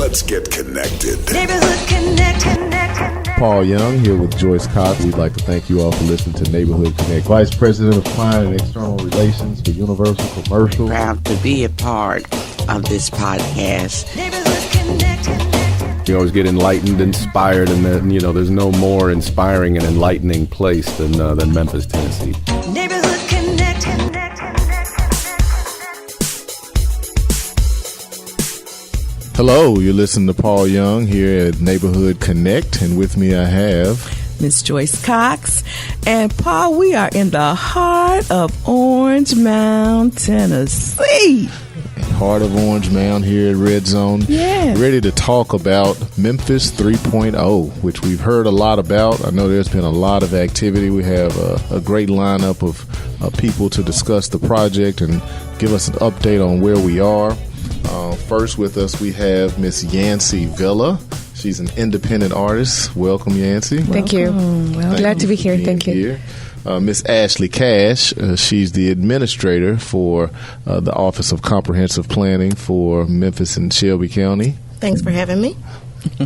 Let's get connected. Neighborhood Connect. Paul Young here with Joyce Cox. We'd like to thank you all for listening to Neighborhood Connect. Vice President of Client and External Relations for Universal Commercial. Proud to be a part of this podcast. Neighborhood Connect. You always get enlightened, inspired, and then, there's no more inspiring and enlightening place than Memphis, Tennessee. Neighborhood Connect. Hello, you're listening to Paul Young here at Neighborhood Connect, and with me I have Miss Joyce Cox. And Paul, we are in the heart of Orange Mound, Tennessee. Heart of Orange Mound here at Red Zone. Yeah. Ready to talk about MEMPHIS 3.0, which we've heard a lot about. I know there's been a lot of activity. We have a great lineup of people to discuss the project and give us an update on where we are. First with us, we have Miss Yancy Villa. She's an independent artist. Welcome, Yancy. Thank you. Glad to be here. Thank you. Miss Ashley Cash. She's the administrator for the Office of Comprehensive Planning for Memphis and Shelby County. Thanks for having me.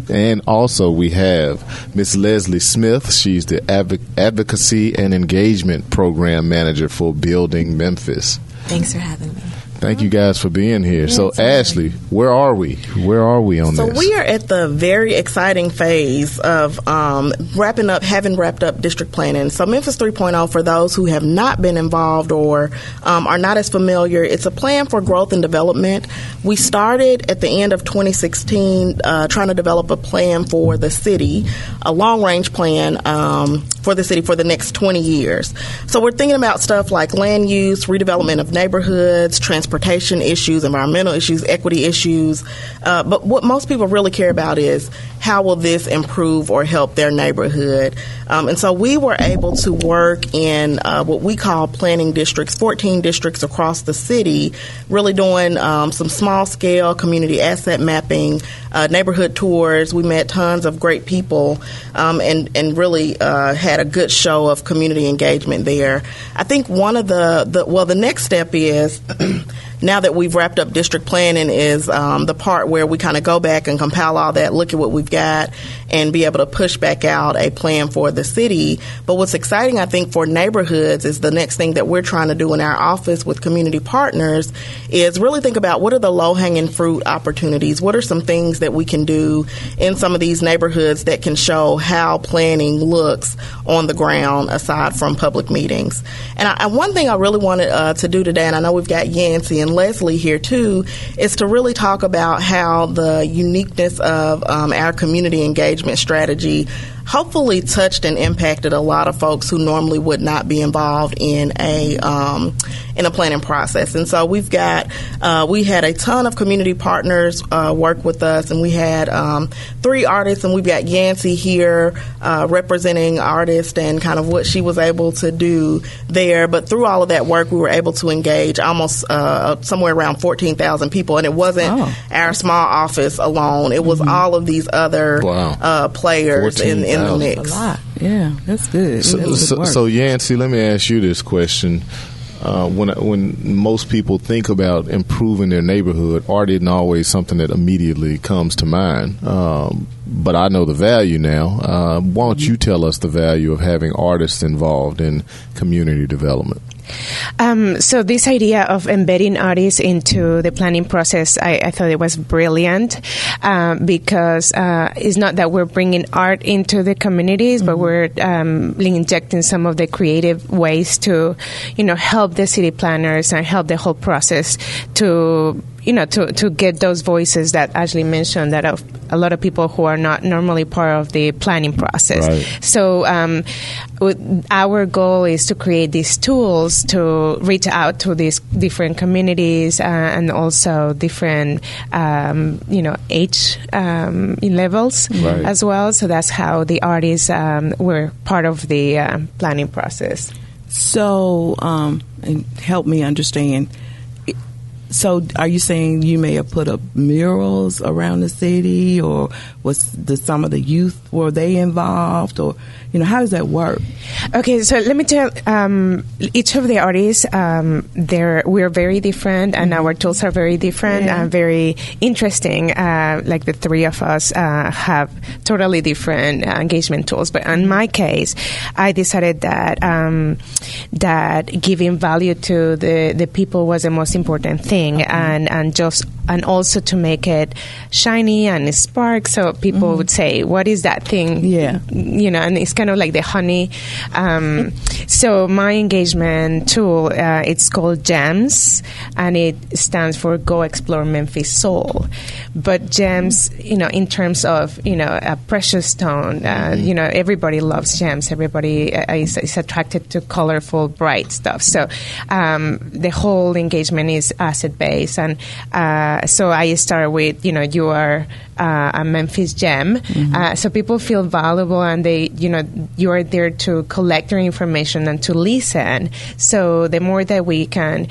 And also we have Miss Leslie Smith. She's the Advocacy and Engagement Program Manager for Building Memphis. Thanps for having me. Thank you guys for being here. Yes, so, Ashley, where are we? Where are we on this? So we are at the very exciting phase of having wrapped up district planning. So MEMPHIS 3.0, for those who have not been involved or are not as familiar, it's a plan for growth and development. We started at the end of 2016 trying to develop a plan for the city, a long-range plan for the city for the next 20 years. So we're thinking about stuff like land use, redevelopment of neighborhoods, transportation issues, environmental issues, equity issues. But what most people really care about is how will this improve or help their neighborhood? And so we were able to work in what we call planning districts, 14 districts across the city, really doing some small-scale community asset mapping, neighborhood tours. We met tons of great people and really had a good show of community engagement there. I think one of the next step is now that we've wrapped up district planning is the part where we kind of go back and compile all that, look at what we've got, and be able to push back out a plan for the city. But what's exciting, I think, for neighborhoods is the next thing that we're trying to do in our office with community partners is really think about what are the low-hanging fruit opportunities, what are some things that we can do in some of these neighborhoods that can show how planning looks on the ground aside from public meetings. And one thing I really wanted to do today, and I know we've got Yancy and Leslie here too, is to really talk about how the uniqueness of our community engagement strategy hopefully touched and impacted a lot of folks who normally would not be involved in a planning process. And so we had a ton of community partners work with us, and we had 3 artists, and we've got Yancy here representing artists and kind of what she was able to do there. But through all of that work, we were able to engage almost somewhere around 14,000 people, and it wasn't our small office alone. It was all of these other players in the mix. A lot. Yeah, that's good. So Yancy, let me ask you this question. When most people think about improving their neighborhood, art isn't always something that immediately comes to mind. But I know the value now. Why don't you tell us the value of having artists involved in community development? So this idea of embedding artists into the planning process, I thought it was brilliant because it's not that we're bringing art into the communities, but we're injecting some of the creative ways to, help the city planners and help the whole process to get those voices that Ashley mentioned, that of a lot of people who are not normally part of the planning process. Right. So our goal is to create these tools to reach out to these different communities and also different, age levels as well. So that's how the artists were part of the planning process. So, and help me understand. So are you saying you may have put up murals around the city, or some of the youth, were they involved, or how does that work? Okay, so let me tell each of the artists, we're very different, and our tools are very different and very interesting. Like the three of us have totally different engagement tools, but in my case, I decided that that giving value to the people was the most important thing, and also to make it shiny and spark, so people would say, "What is that thing?" Yeah, and it's kind of like the honey. So my engagement tool, it's called GEMS, and it stands for Go Explore Memphis Soul. But GEMS, in terms of a precious stone, everybody loves gems. Everybody is attracted to colorful, bright stuff. So the whole engagement is asset based, and so I start with you are a Memphis gem, so people feel valuable, and they you are there to collect their information and to listen. So the more that we can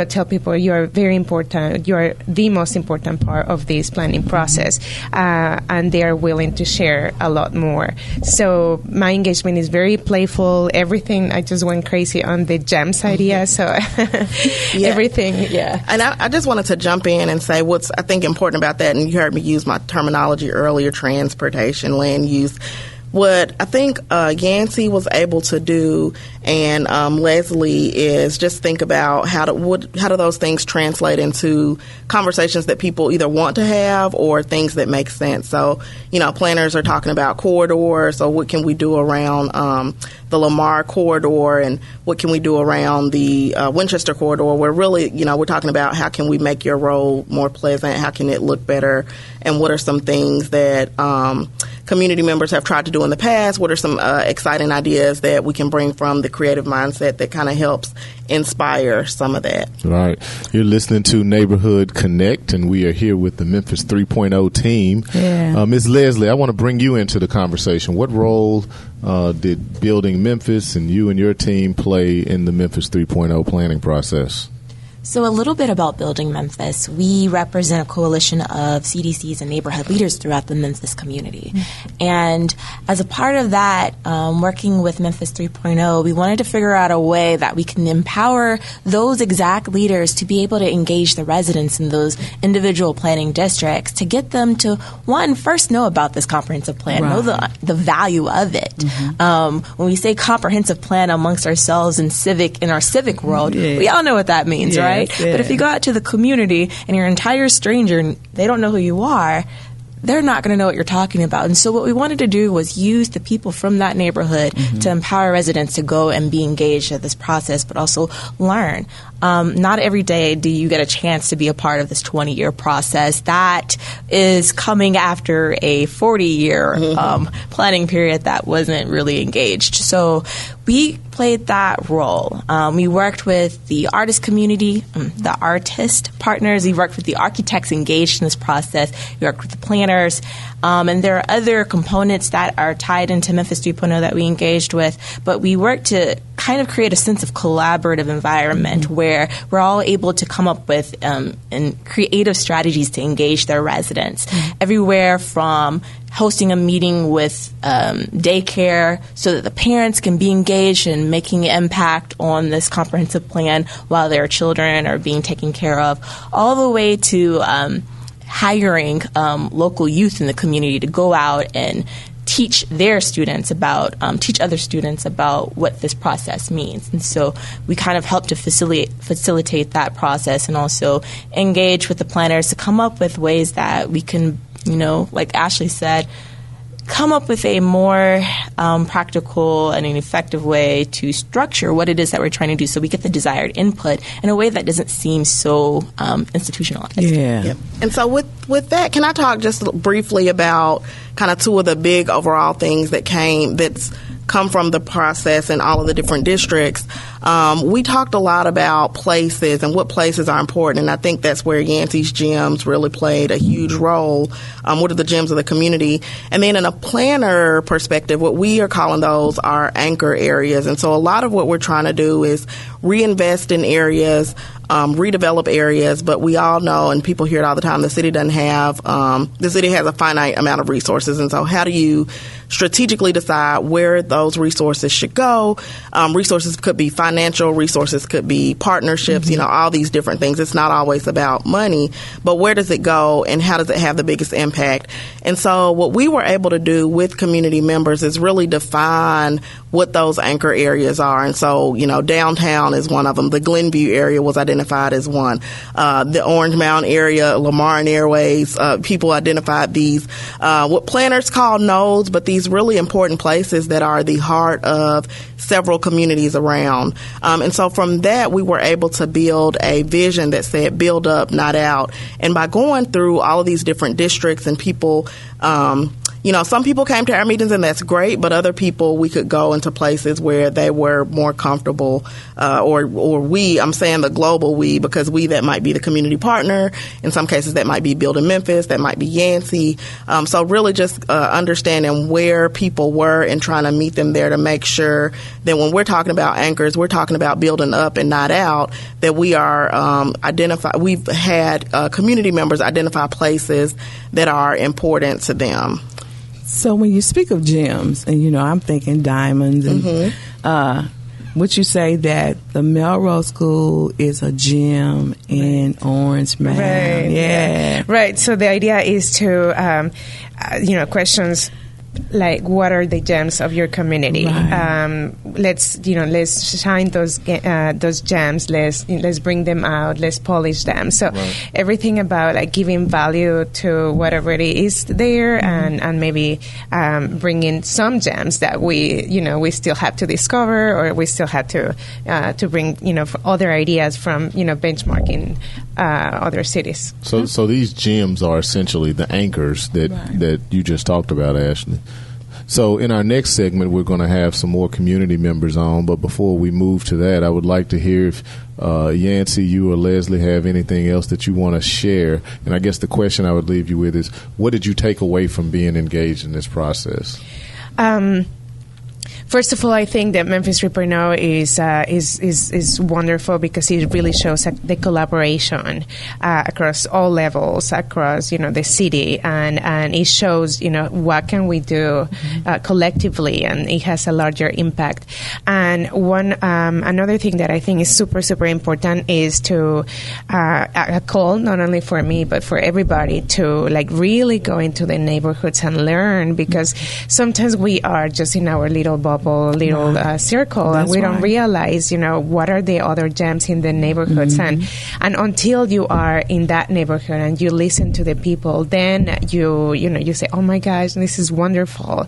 tell people you are very important, you are the most important part of this planning process, and they are willing to share a lot more. So my engagement is very playful. Everything, I just went crazy on the gems idea. So everything, And I just wanted to jump in and say what's I think important about that, and you heard me use my terminology earlier, transportation, land use. What I think Yancy was able to do, and Leslie, is just think about how do those things translate into conversations that people either want to have or things that make sense. So, planners are talking about corridors, so what can we do around the Lamar corridor, and what can we do around the Winchester corridor, where really, we're talking about how can we make your road more pleasant, how can it look better, and what are some things that community members have tried to do in the past, what are some exciting ideas that we can bring from the creative mindset that kind of helps inspire some of that. Right. You're listening to Neighborhood Connect, and we are here with the Memphis 3.0 team. Yeah. Ms. Leslie, I want to bring you into the conversation. What role did Building Memphis and you and your team play in the Memphis 3.0 planning process? So a little bit about Building Memphis. We represent a coalition of CDCs and neighborhood leaders throughout the Memphis community. And as a part of that, working with Memphis 3.0, we wanted to figure out a way that we can empower those exact leaders to be able to engage the residents in those individual planning districts, to get them to, one, first know about this comprehensive plan, know the value of it. When we say comprehensive plan amongst ourselves in our civic world, we all know what that means, right? Yeah. But if you go out to the community and you're an entire stranger and they don't know who you are, they're not going to know what you're talking about. And so what we wanted to do was use the people from that neighborhood to empower residents to go and be engaged at this process, but also learn. Not every day do you get a chance to be a part of this 20-year process. That is coming after a 40-year planning period that wasn't really engaged. So we played that role. We worked with the artist community, the artist partners. We worked with the architects engaged in this process. We worked with the planners. And there are other components that are tied into Memphis 3.0 that we engaged with. But we worked to kind of create a sense of collaborative environment where we're all able to come up with and creative strategies to engage their residents. Everywhere from hosting a meeting with daycare so that the parents can be engaged in making an impact on this comprehensive plan while their children are being taken care of, all the way to hiring local youth in the community to go out and teach other students about what this process means. And so we kind of help to facilitate that process, and also engage with the planners to come up with ways that we can, like Ashley said, come up with a more practical and an effective way to structure what it is that we're trying to do, so we get the desired input in a way that doesn't seem so institutionalized. Yeah. And so with that, can I talk just briefly about kind of two of the big overall things that's come from the process in all of the different districts? we talked a lot about places and what places are important, and I think that's where Yancy's gyms really played a huge role. What are the gyms of the community? And then in a planner perspective, what we are calling those are anchor areas. And so a lot of what we're trying to do is reinvest in areas, redevelop areas, but we all know, and people hear it all the time, the city has a finite amount of resources. And so how do you strategically decide where those resources should go? Resources could be financial, resources could be partnerships, all these different things. It's not always about money, but where does it go and how does it have the biggest impact? And so what we were able to do with community members is really define what those anchor areas are. And so, downtown is one of them. The Glenview area was identified as one. The Orange Mountain area, Lamar and Airways, people identified these, what planners call nodes, but these really important places that are the heart of several communities around. And so from that, we were able to build a vision that said, build up, not out. And by going through all of these different districts and people, some people came to our meetings and that's great, but other people, we could go into places where they were more comfortable, or we, I'm saying the global we, because we, that might be the community partner. In some cases, that might be Build in Memphis, that might be Yancy. So really just understanding where people were and trying to meet them there to make sure that when we're talking about anchors, we're talking about building up and not out, that we are we've had community members identify places that are important to them. So when you speak of gyms, and I'm thinking diamonds, and would you say that the Melrose School is a gym in Orange Mountain? Right. Yeah. Right. So the idea is to, questions like, what are the gems of your community? Right. Let's shine those gems. Let's bring them out. Let's polish them. So everything about like giving value to whatever it is there, and maybe bringing some gems that we still have to discover, or we still have to bring other ideas from benchmarking other cities. So these gyms are essentially the anchors that you just talked about, Ashley. So in our next segment, we're going to have some more community members on. But before we move to that, I would like to hear if Yancy, you or Leslie have anything else that you want to share. And I guess the question I would leave you with is, what did you take away from being engaged in this process? First of all, I think that MEMPHIS 3.0 is wonderful because it really shows the collaboration across all levels, across the city, and it shows what can we do collectively, and it has a larger impact. And another thing that I think is super important is to a call not only for me but for everybody to like really go into the neighborhoods and learn, because sometimes we are just in our little bubble, circle, and we don't realize, what are the other gems in the neighborhoods, and until you are in that neighborhood and you listen to the people, then you say, oh my gosh, this is wonderful.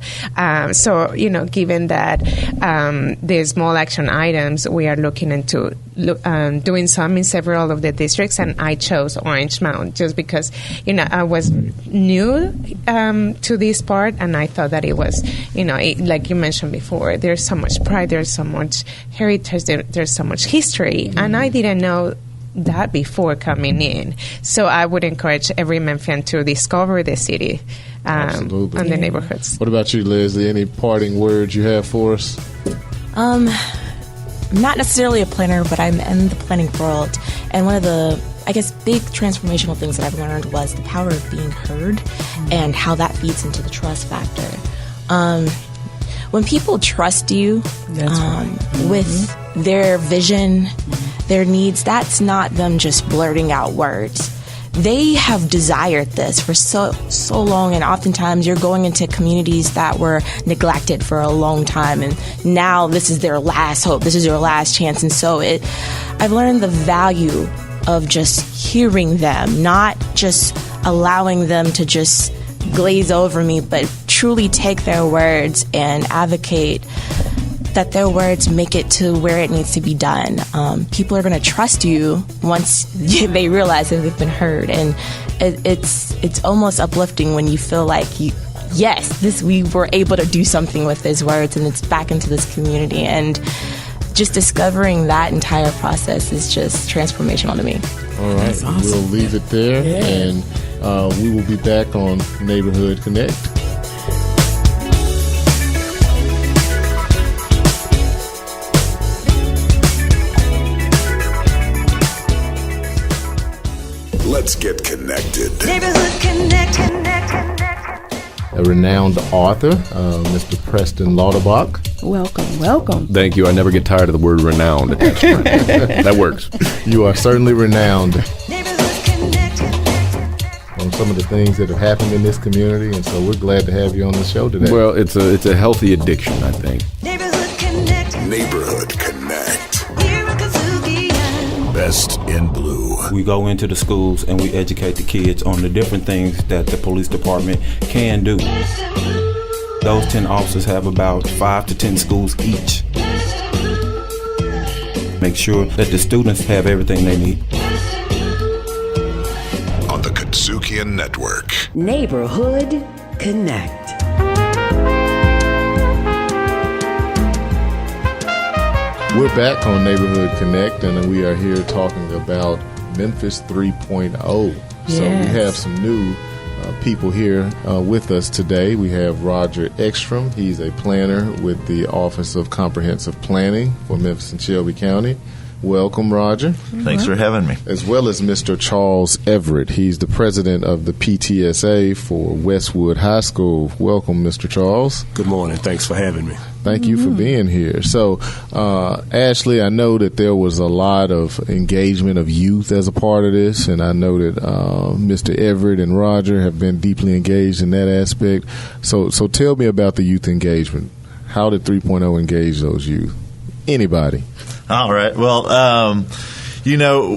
So given that the small action items, we are looking into doing some in several of the districts, and I chose Orange Mountain just because I was new to this part, and I thought that it was like you mentioned before, there's so much pride, there's so much heritage, there's so much history, and I didn't know that before coming in. So I would encourage every Memphian to discover the city and the neighborhoods. What about you, Leslie? Any parting words you have for us? Not necessarily a planner, but I'm in the planning world, and one of the big transformational things that I've learned was the power of being heard and how that feeds into the trust factor. When people trust you with their vision, their needs, that's not them just blurting out words. They have desired this for so long, and oftentimes you're going into communities that were neglected for a long time, and now this is their last hope, this is their last chance. And so I've learned the value of just hearing them, not just allowing them to just glaze over me, but truly take their words and advocate that their words make it to where it needs to be done. People are going to trust you once they realize that they've been heard, and it's almost uplifting when you feel like we were able to do something with these words, and it's back into this community. And just discovering that entire process is just transformational to me. All right, awesome. we'll leave it there, and we will be back on Neighborhood Connect. Let's get connected. Neighborhood Connect. A renowned author, Mr. Preston Lauterbach. Welcome. Thank you. I never get tired of the word renowned. That works. You are certainly renowned Neighborhood Connect. on some of the things that have happened in this community, and so we're glad to have you on the show today. Well, it's a healthy addiction, I think. Neighborhood Connect. Neighborhood Connect. Here in Kazuki. Best in Blue. We go into the schools and we educate the kids on the different things that the police department can do. Those 10 officers have about 5 to 10 schools each. Make sure that the students have everything they need. On the Katsukian Network. Neighborhood Connect. We're back on Neighborhood Connect, and we are here talking about MEMPHIS 3.0. So we have some new people here with us today. We have Roger Ekstrom. He's a planner with the Office of Comprehensive Planning for Memphis and Shelby County. Welcome, Roger. Thanks for having me. As well as Mr. Charles Everett. He's the president of the PTSA for Westwood High School. Welcome, Mr. Charles. Good morning. Thanks for having me. Thank you for being here. So, Ashley, I know that there was a lot of engagement of youth as a part of this, and I know that Mr. Everett and Roger have been deeply engaged in that aspect. So tell me about the youth engagement. How did 3.0 engage those youth? Anybody? All right. Well,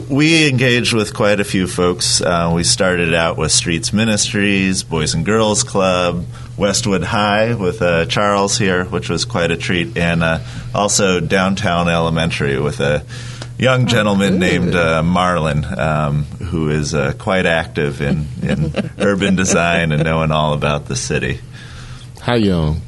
we engaged with quite a few folks. We started out with Streets Ministries, Boys and Girls Club, Westwood High with Charles here, which was quite a treat, and also Downtown Elementary with a young gentleman named Marlon, who is quite active in urban design and knowing all about the city. How young?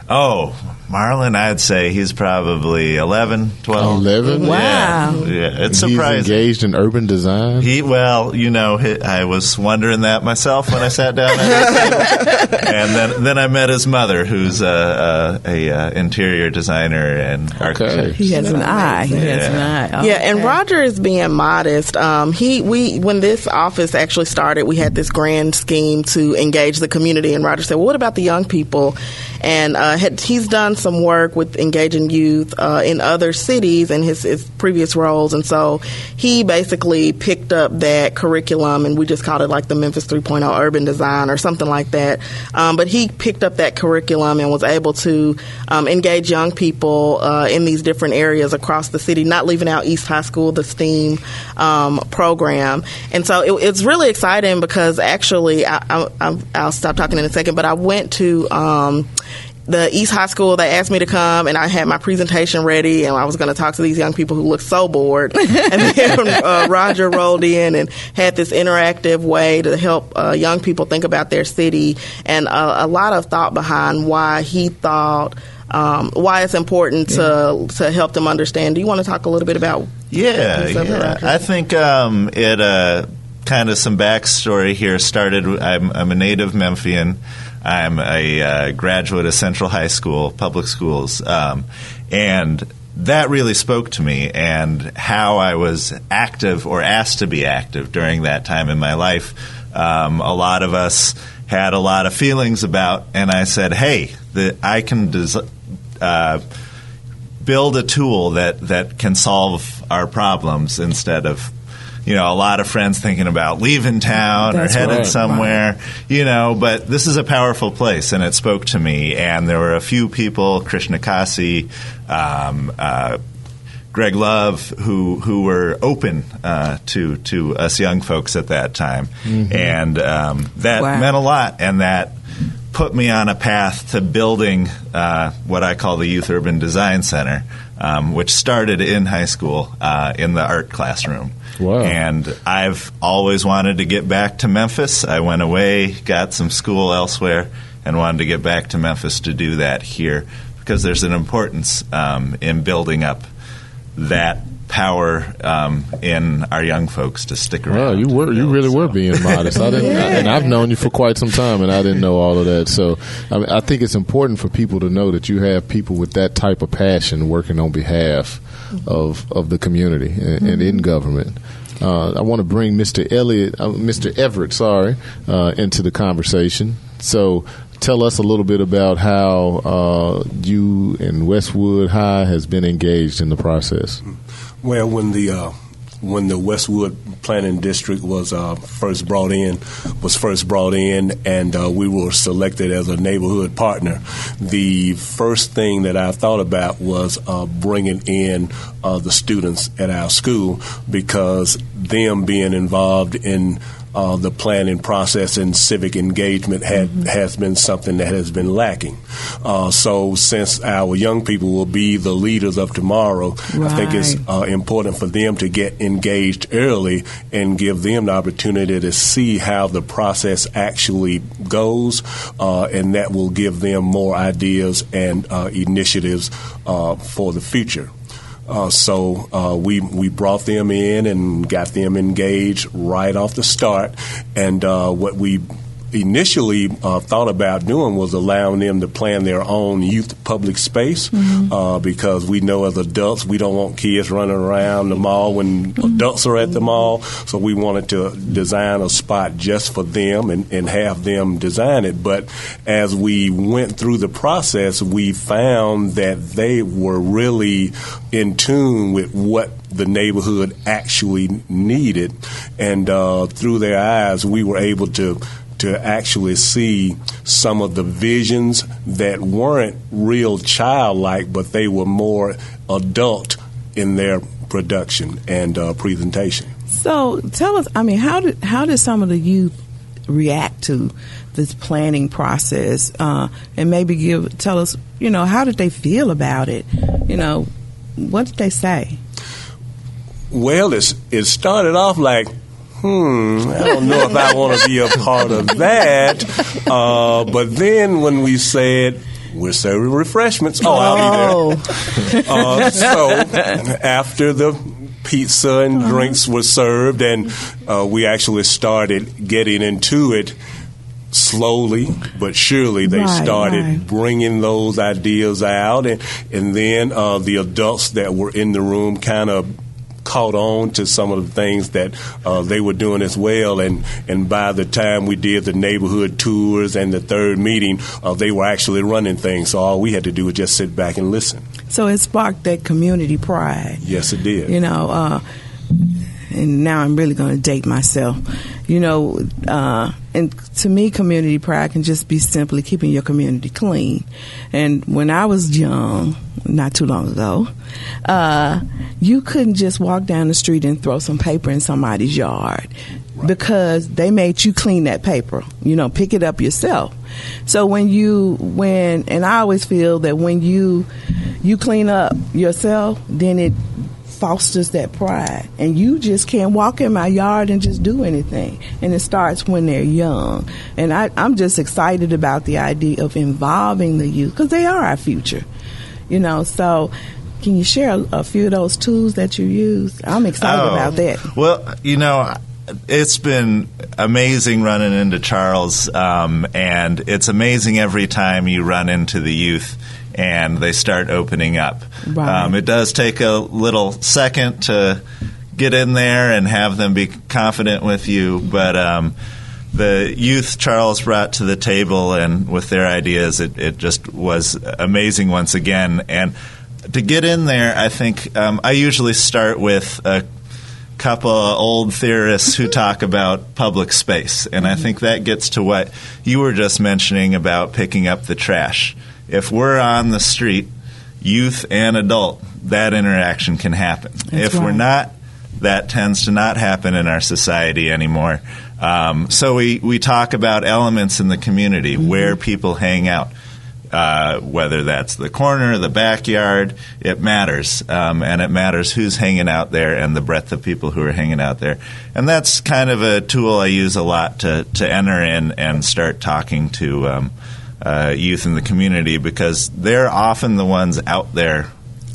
Oh, Marlon, I'd say he's probably 11, 12. 11? Wow. Yeah, it's surprising. He's engaged in urban design? I was wondering that myself when I sat down at his table. And then I met his mother, who's a interior designer and architect. He has an eye. Oh, yeah, and Roger is being modest. When this office actually started, we had this grand scheme to engage the community, and Roger said, well, what about the young people? And he's done some work with engaging youth in other cities in his previous roles, and so he basically picked up that curriculum, and we just called it like the MEMPHIS 3.0 urban design or something like that. But he picked up that curriculum and was able to engage young people in these different areas across the city, not leaving out East High School, the STEAM program. And so it's really exciting because actually, I'll stop talking in a second, but I went to the East High School. They asked me to come, and I had my presentation ready, and I was going to talk to these young people who looked so bored. And then Roger rolled in and had this interactive way to help young people think about their city, and a lot of thought behind why he thought why it's important to help them understand. Do you want to talk a little bit about that? I think it kind of some backstory here started. I'm a native Memphian. I'm a graduate of Central High School, public schools, and that really spoke to me and how I was active or asked to be active during that time in my life. A lot of us had a lot of feelings about, and I said, hey, I can build a tool that can solve our problems instead of a lot of friends thinking about leaving town or headed somewhere, but this is a powerful place, and it spoke to me. And there were a few people, Krishna Kasi, Greg Love, who were open to us young folks at that time. Mm-hmm. And that meant a lot, and that put me on a path to building what I call the Youth Urban Design Center, which started in high school in the art classroom. Wow. And I've always wanted to get back to Memphis. I went away, got some school elsewhere, and wanted to get back to Memphis to do that here because there's an importance in building up that power in our young folks to stick around. Well, you really were being modest. I didn't, and I've known you for quite some time, and I didn't know all of that. So I think it's important for people to know that you have people with that type of passion working on behalf of the community and in government. I want to bring Mr. Everett, into the conversation. So tell us a little bit about how you and Westwood High has been engaged in the process. Well, when the Westwood Planning District was first brought in, and we were selected as a neighborhood partner, the first thing that I thought about was bringing in the students at our school, because them being involved in the planning process and civic engagement has been something that has been lacking. So since our young people will be the leaders of tomorrow, I think it's important for them to get engaged early and give them the opportunity to see how the process actually goes, and that will give them more ideas and initiatives for the future. So we brought them in and got them engaged right off the start. And what we initially thought about doing was allowing them to plan their own youth public space, because we know as adults we don't want kids running around the mall when adults are at the mall. So we wanted to design a spot just for them and have them design it. But as we went through the process, we found that they were really in tune with what the neighborhood actually needed. And through their eyes, we were able to actually see some of the visions that weren't real childlike, but they were more adult in their production and presentation. So tell us, how did some of the youth react to this planning process, and maybe tell us, how did they feel about it? What did they say? Well, it started off like, I don't know if I want to be a part of that. But then when we said, we're serving refreshments, I'll be there. So after the pizza and drinks were served, and we actually started getting into it, slowly but surely they started bringing those ideas out, and then the adults that were in the room kind of caught on to some of the things that they were doing as well, and by the time we did the neighborhood tours and the third meeting, they were actually running things, so all we had to do was just sit back and listen. So it sparked that community pride. Yes, it did. And now I'm really going to date myself. And to me, community pride can just be simply keeping your community clean. And when I was young, not too long ago, you couldn't just walk down the street and throw some paper in somebody's yard, because they made you clean that paper, pick it up yourself. So and I always feel that when you clean up yourself, then it fosters that pride, and you just can't walk in my yard and just do anything. And it starts when they're young, and I'm just excited about the idea of involving the youth, because they are our future. So can you share a few of those tools that you use? I'm excited about that. Well, it's been amazing running into Charles, and it's amazing every time you run into the youth and they start opening up. Right. It does take a little second to get in there and have them be confident with you, but the youth Charles brought to the table and with their ideas, it just was amazing once again. And to get in there, I think I usually start with a couple of old theorists who talk about public space, and I think that gets to what you were just mentioning about picking up the trash. If we're on the street, youth and adult, that interaction can happen. If we're not, that tends to not happen in our society anymore. So we talk about elements in the community where people hang out. Whether that's the corner, the backyard, it matters. And it matters who's hanging out there and the breadth of people who are hanging out there. And that's kind of a tool I use a lot to enter in and start talking to youth in the community, because they're often the ones out there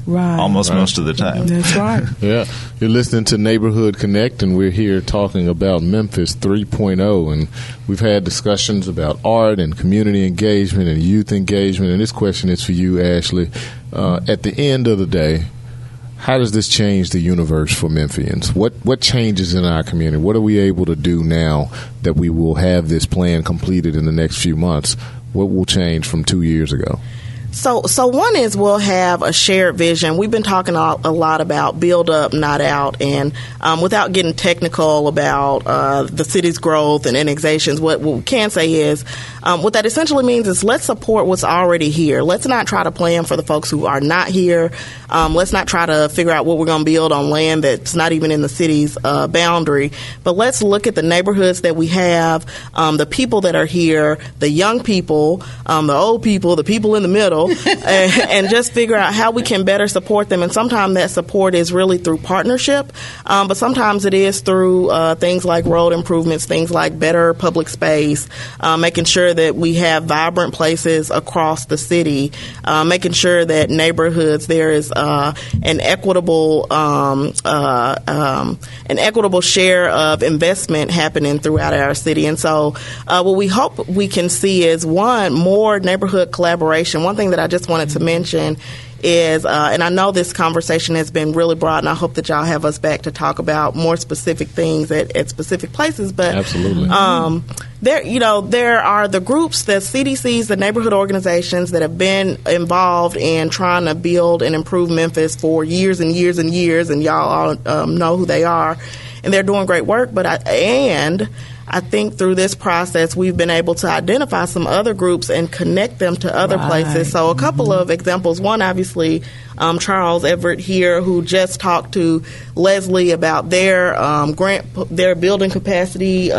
Right. almost most of the time. That's right. Yeah. You're listening to Neighborhood Connect, and we're here talking about MEMPHIS 3.0. And we've had discussions about art and community engagement and youth engagement. And this question is for you, Ashley. At the end of the day, how does this change the universe for Memphians? What changes in our community? What are we able to do now that we will have this plan completed in the next few months? What will change from 2 years ago? So one is we'll have a shared vision. We've been talking a lot about build up, not out, and without getting technical about the city's growth and annexations, what we can say is what that essentially means is let's support what's already here. Let's not try to plan for the folks who are not here. Let's not try to figure out what we're going to build on land that's not even in the city's boundary. But let's look at the neighborhoods that we have, the people that are here, the young people, the old people, the people in the middle, and just figure out how we can better support them. And sometimes that support is really through partnership, but sometimes it is through things like road improvements, things like better public space, making sure that we have vibrant places across the city, making sure that neighborhoods there is an equitable share of investment happening throughout our city. And so what we hope we can see is, one, more neighborhood collaboration. One thing that I just wanted to mention is, and I know this conversation has been really broad, and I hope that y'all have us back to talk about more specific things at specific places. But absolutely, there are the groups, the CDCs, the neighborhood organizations that have been involved in trying to build and improve Memphis for years and years and years, and y'all all know who they are, and they're doing great work. But I think through this process, we've been able to identify some other groups and connect them to other places. So a couple of examples. One, obviously, Charles Everett here, who just talked to Leslie about their their building capacity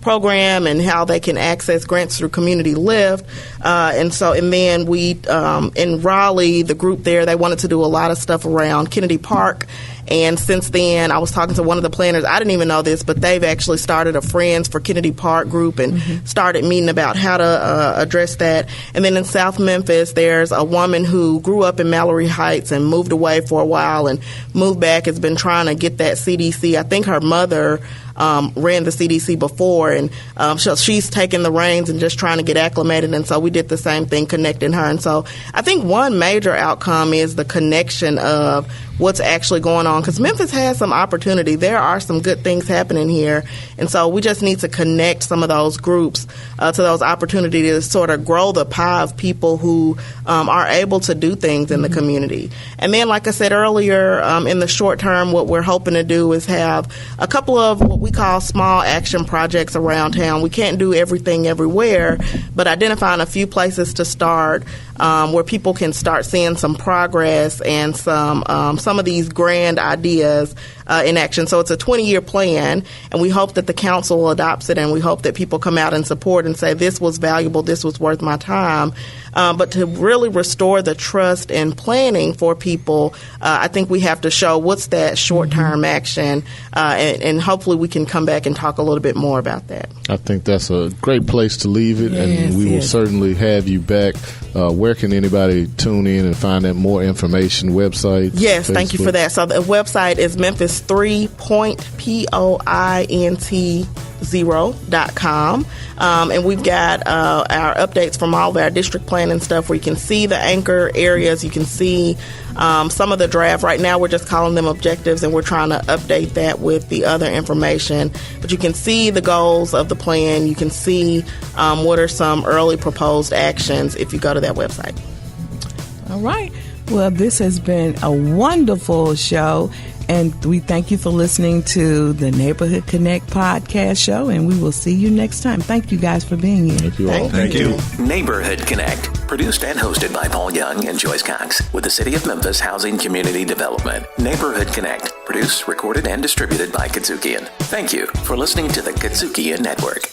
program and how they can access grants through Community Lift. And then we, in Raleigh, the group there, they wanted to do a lot of stuff around Kennedy Park. And since then, I was talking to one of the planners. I didn't even know this, but they've actually started a Friends for Kennedy Park group and started meeting about how to address that. And then in South Memphis, there's a woman who grew up in Mallory Heights and moved away for a while and moved back, has been trying to get that CDC. I think her mother ran the CDC before, and so she's taking the reins and just trying to get acclimated. And so we did the same thing, connecting her. And so I think one major outcome is the connection of what's actually going on, because Memphis has some opportunity. There are some good things happening here, and so we just need to connect some of those groups to those opportunities to sort of grow the pie of people who are able to do things in the community. And then, like I said earlier, in the short term, what we're hoping to do is have a couple of what we call small action projects around town. We can't do everything everywhere, but identifying a few places to start where people can start seeing some progress and some of these grand ideas in action. So it's a 20-year plan, and we hope that the council adopts it, and we hope that people come out and support and say, this was valuable, this was worth my time. But to really restore the trust and planning for people, I think we have to show what's that short-term action, and hopefully we can come back and talk a little bit more about that. I think that's a great place to leave it, and we will certainly have you back. Where can anybody tune in and find out more information, website? Yes, Facebook? Thank you for that. So the website is MEMPHIS3.0.com. And we've got our updates from all of our district planning stuff where you can see the anchor areas. You can see some of the draft. Right now we're just calling them objectives, and we're trying to update that with the other information. But you can see the goals of the plan. You can see what are some early proposed actions if you go to that website. All right. Well, this has been a wonderful show, and we thank you for listening to the Neighborhood Connect podcast show, and we will see you next time. Thank you guys for being here. Thank you all. Thank you. Neighborhood Connect, produced and hosted by Paul Young and Joyce Cox with the City of Memphis Housing Community Development. Neighborhood Connect, produced, recorded, and distributed by Kitsukian. Thank you for listening to the Kitsukian Network.